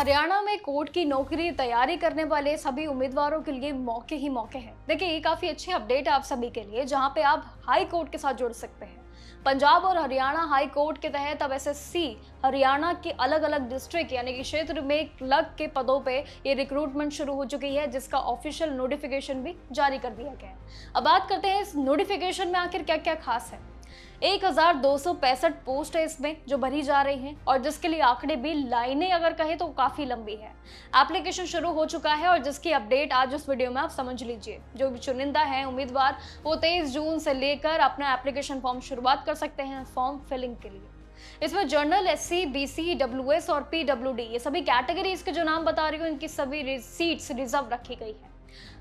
हरियाणा में कोर्ट की नौकरी तैयारी करने वाले सभी उम्मीदवारों के लिए मौके ही मौके हैं। देखिए, ये काफी अच्छी अपडेट है आप सभी के लिए, जहां पे आप हाई कोर्ट के साथ जुड़ सकते हैं। पंजाब और हरियाणा हाई कोर्ट के तहत अब एसएससी हरियाणा के अलग अलग डिस्ट्रिक्ट यानी कि क्षेत्र में क्लर्क के पदों पे ये रिक्रूटमेंट शुरू हो चुकी है, जिसका ऑफिशियल नोटिफिकेशन भी जारी कर दिया गया है। अब बात करते हैं इस नोटिफिकेशन में आखिर क्या क्या खास है। 1265 पोस्ट है इसमें जो भरी जा रही हैं, और जिसके लिए आंकड़े भी लाइनें अगर कहें तो काफी लंबी है। एप्लीकेशन शुरू हो चुका है और जिसकी अपडेट आज इस वीडियो में आप समझ लीजिए। जो भी चुनिंदा है उम्मीदवार, वो 23 जून से लेकर अपना एप्लीकेशन फॉर्म शुरुआत कर सकते हैं फॉर्म फिलिंग के लिए। इसमें जनरल, एससी, बीसी, डब्ल्यूएस और पीडब्ल्यूडी ये सभी कैटेगरीज के जो नाम बता रही हूँ, इनकी सभी सीट्स रिजर्व रखी गई है।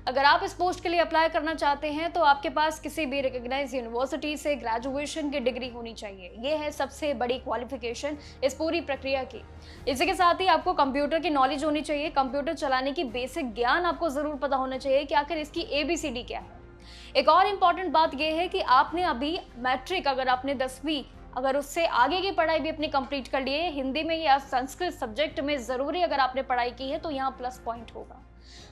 अगर आप इस पोस्ट के लिए अप्लाई करना चाहते हैं तो आपके पास किसी भी रिकॉग्नाइज्ड यूनिवर्सिटी से ग्रेजुएशन की डिग्री होनी चाहिए। ये है सबसे बड़ी क्वालिफिकेशन इस पूरी प्रक्रिया की। इसी के साथ ही आपको कंप्यूटर की नॉलेज होनी चाहिए। कंप्यूटर चलाने की बेसिक ज्ञान आपको जरूर पता होना चाहिए कि आखिर इसकी एबीसीडी क्या है। एक और इम्पॉर्टेंट बात यह है कि आपने अभी मैट्रिक, अगर आपने 10वीं, अगर उससे आगे की पढ़ाई भी अपनी कंप्लीट कर ली है, हिंदी में या संस्कृत सब्जेक्ट में जरूरी अगर आपने पढ़ाई की है, तो यहाँ प्लस पॉइंट होगा।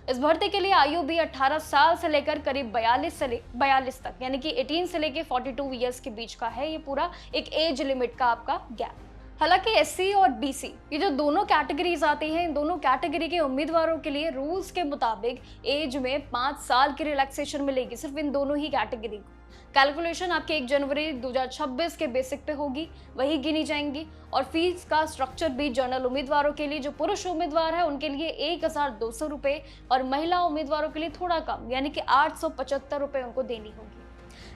इस भर्ती के लिए आयु भी 18 साल से लेकर करीब 42 तक, यानी कि 18 से लेकर 42 ईयर्स के बीच का है ये पूरा एक एज लिमिट का आपका गैप। हालांकि एससी और बीसी ये जो दोनों कैटेगरीज आती हैं, इन दोनों कैटेगरी के उम्मीदवारों के लिए रूल्स के मुताबिक एज में 5 साल की रिलैक्सेशन मिलेगी, सिर्फ इन दोनों ही कैटेगरी को। कैलकुलेशन आपके 1 जनवरी 2026 के बेसिक पे होगी, वही गिनी जाएंगी। और फीस का स्ट्रक्चर भी जनरल उम्मीदवारों के लिए, जो पुरुष उम्मीदवार है उनके लिए 1200 रुपये, और महिला उम्मीदवारों के लिए थोड़ा कम यानी कि 875 रुपये उनको देनी होगी।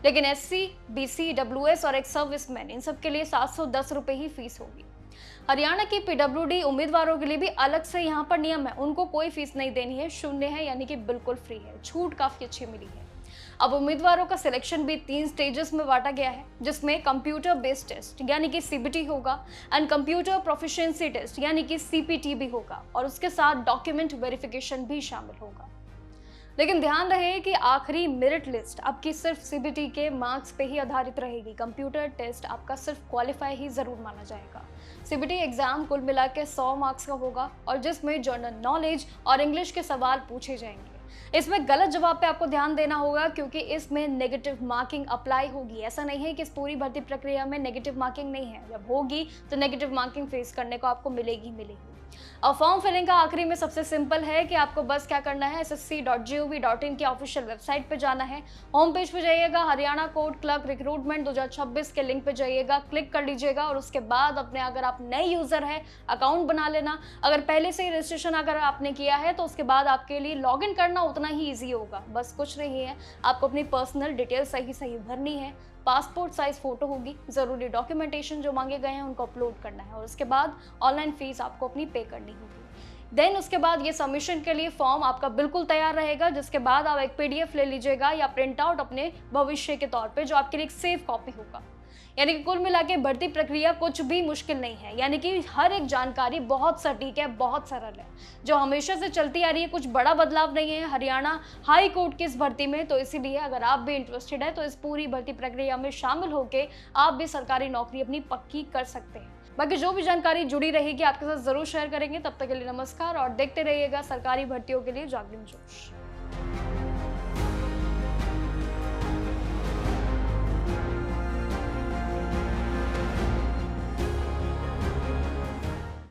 लेकिन एससी, बीसी, डब्ल्यूएस और एक्स सर्विसमैन, इन सब के लिए 710 रुपये ही फीस होगी। हरियाणा की पीडब्ल्यूडी उम्मीदवारों के लिए भी अलग से यहाँ पर नियम है, उनको कोई फीस नहीं देनी है, शून्य है, यानी कि बिल्कुल फ्री है। छूट काफी अच्छी मिली है। अब उम्मीदवारों का सिलेक्शन भी 3 स्टेजेस में बांटा गया है, जिसमें कंप्यूटर बेस्ड टेस्ट यानी कि सीबीटी होगा, एंड कंप्यूटर प्रोफिशिएंसी टेस्ट यानी कि सीपीटी भी होगा, और उसके साथ डॉक्यूमेंट वेरिफिकेशन भी शामिल होगा। लेकिन ध्यान रहे कि आखिरी मेरिट लिस्ट आपकी सिर्फ सीबीटी के मार्क्स पे ही आधारित रहेगी। कंप्यूटर टेस्ट आपका सिर्फ क्वालिफाई ही जरूर माना जाएगा। सीबीटी एग्जाम कुल मिला के 100 मार्क्स का होगा, और जिसमें जनरल नॉलेज और इंग्लिश के सवाल पूछे जाएंगे। इसमें गलत जवाब पे आपको ध्यान देना होगा, क्योंकि इसमें नेगेटिव मार्किंग अप्लाई होगी। ऐसा नहीं है कि इस पूरी भर्ती प्रक्रिया में नेगेटिव मार्किंग नहीं है, जब होगी तो नेगेटिव मार्किंग फेस करने को आपको मिलेगी। और फॉर्म फिलिंग का आखिरी में सबसे सिंपल है कि आपको बस क्या करना है, ssc.gov.in की ऑफिशियल वेबसाइट पे जाना है। होम पेज पे जाइएगा, हरियाणा कोर्ट क्लर्क रिक्रूटमेंट 2026 के लिंक पे जाइएगा, क्लिक कर लीजिएगा, और उसके बाद अपने, अगर आप नए यूजर है, अकाउंट बना लेना। अगर पहले से ही रजिस्ट्रेशन अगर आपने किया है तो उसके बाद आपके लिए लॉग इन करना उतना ही ईजी होगा। बस कुछ नहीं है, आपको अपनी पर्सनल डिटेल सही भरनी है। पासपोर्ट साइज फोटो होगी, जरूरी डॉक्यूमेंटेशन जो मांगे गए हैं उनको अपलोड करना है, और उसके बाद ऑनलाइन फीस आपको अपनी पे करनी होगी। देन उसके बाद ये सबमिशन के लिए फॉर्म आपका बिल्कुल तैयार रहेगा, जिसके बाद आप एक पीडीएफ ले लीजिएगा या प्रिंट आउट अपने भविष्य के तौर पे, जो आपके लिए एक सेफ कॉपी होगा। यानी कि कुल मिला के भर्ती प्रक्रिया कुछ भी मुश्किल नहीं है, यानी कि हर एक जानकारी बहुत सटीक है, बहुत सरल है, जो हमेशा से चलती आ रही है। कुछ बड़ा बदलाव नहीं है हरियाणा हाई कोर्ट की इस भर्ती में। तो इसीलिए अगर आप भी इंटरेस्टेड है तो इस पूरी भर्ती प्रक्रिया में शामिल होकर आप भी सरकारी नौकरी अपनी पक्की कर सकते हैं। बाकी जो भी जानकारी जुड़ी रहेगी आपके साथ जरूर शेयर करेंगे। तब तक के लिए नमस्कार, और देखते रहिएगा सरकारी भर्तियों के लिए जागरण जोश।